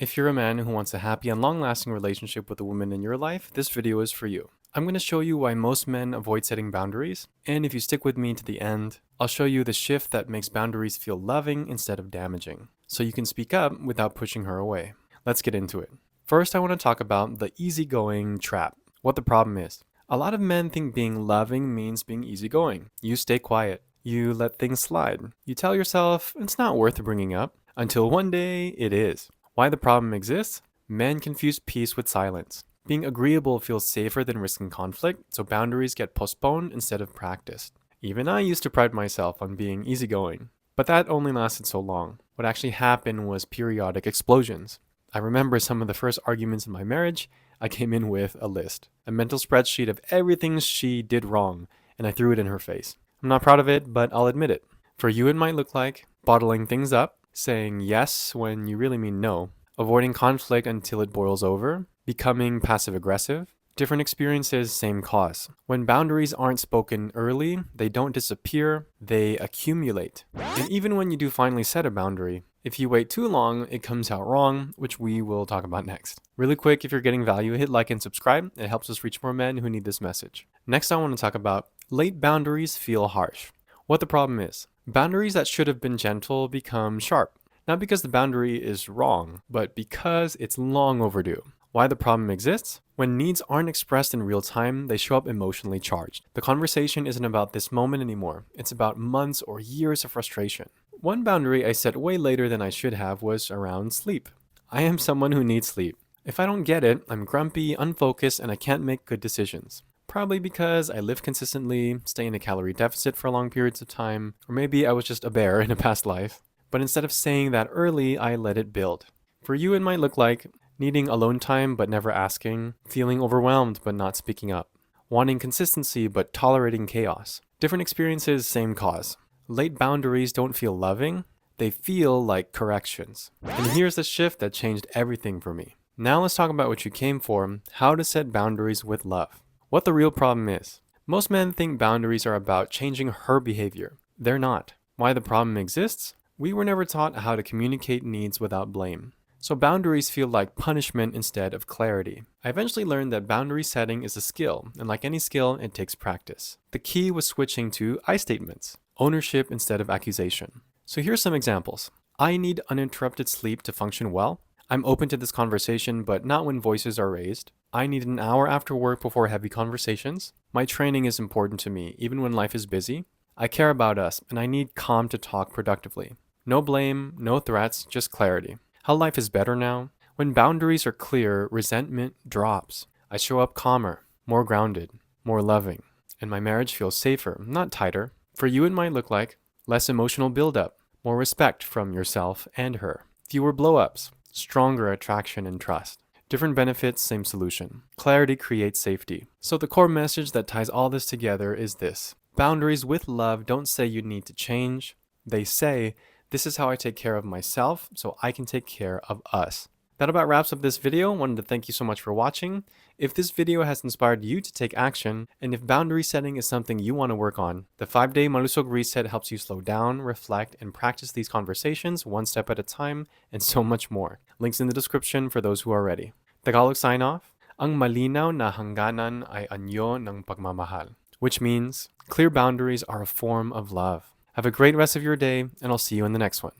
If you're a man who wants a happy and long-lasting relationship with the woman in your life, this video is for you. I'm going to show you why most men avoid setting boundaries, and if you stick with me to the end, I'll show you the shift that makes boundaries feel loving instead of damaging, so you can speak up without pushing her away. Let's get into it. First, I want to talk about the easygoing trap. What the problem is. A lot of men think being loving means being easygoing. You stay quiet. You let things slide. You tell yourself it's not worth bringing up, until one day it is. Why the problem exists? Men confuse peace with silence. Being agreeable feels safer than risking conflict, so boundaries get postponed instead of practiced. Even I used to pride myself on being easygoing, but that only lasted so long. What actually happened was periodic explosions. I remember some of the first arguments in my marriage. I came in with a list, a mental spreadsheet of everything she did wrong, and I threw it in her face. I'm not proud of it, but I'll admit it. For you, it might look like bottling things up, saying yes when you really mean no, avoiding conflict until it boils over, becoming passive-aggressive. Different experiences, same cause. When boundaries aren't spoken early, they don't disappear, they accumulate. And even when you do finally set a boundary, if you wait too long, it comes out wrong, which we will talk about next. Really quick, if you're getting value, hit like and subscribe. It helps us reach more men who need this message. Next, I want to talk about late boundaries feel harsh. What the problem is. Boundaries that should have been gentle become sharp. Not because the boundary is wrong, but because it's long overdue. Why the problem exists? When needs aren't expressed in real time, they show up emotionally charged. The conversation isn't about this moment anymore. It's about months or years of frustration. One boundary I set way later than I should have was around sleep. I am someone who needs sleep. If I don't get it, I'm grumpy, unfocused, and I can't make good decisions. Probably because I live consistently, stay in a calorie deficit for long periods of time, or maybe I was just a bear in a past life. But instead of saying that early, I let it build. For you, it might look like needing alone time but never asking, feeling overwhelmed but not speaking up, wanting consistency but tolerating chaos. Different experiences, same cause. Late boundaries don't feel loving, they feel like corrections. And here's the shift that changed everything for me. Now let's talk about what you came for, how to set boundaries with love. What the real problem is. Most men think boundaries are about changing her behavior. They're not. Why the problem exists? We were never taught how to communicate needs without blame. So boundaries feel like punishment instead of clarity. I eventually learned that boundary setting is a skill, and like any skill, it takes practice. The key was switching to I statements, ownership instead of accusation. So here's some examples. I need uninterrupted sleep to function well. I'm open to this conversation, but not when voices are raised. I need an hour after work before heavy conversations. My training is important to me, even when life is busy. I care about us, and I need calm to talk productively. No blame, no threats, just clarity. How life is better now? When boundaries are clear, resentment drops. I show up calmer, more grounded, more loving. And my marriage feels safer, not tighter. For you, it might look like less emotional buildup, more respect from yourself and her. Fewer blow-ups, stronger attraction and trust. Different benefits, same solution. Clarity creates safety. So the core message that ties all this together is this. Boundaries with love don't say you need to change. They say, this is how I take care of myself, so I can take care of us. That about wraps up this video. Wanted to thank you so much for watching. If this video has inspired you to take action, and if boundary setting is something you want to work on, the 5-day Malusog Reset helps you slow down, reflect, and practice these conversations one step at a time, and so much more. Links in the description for those who are ready. Tagalog sign off. Ang malinaw na hangganan ay anyo ng pagmamahal, which means clear boundaries are a form of love. Have a great rest of your day, and I'll see you in the next one.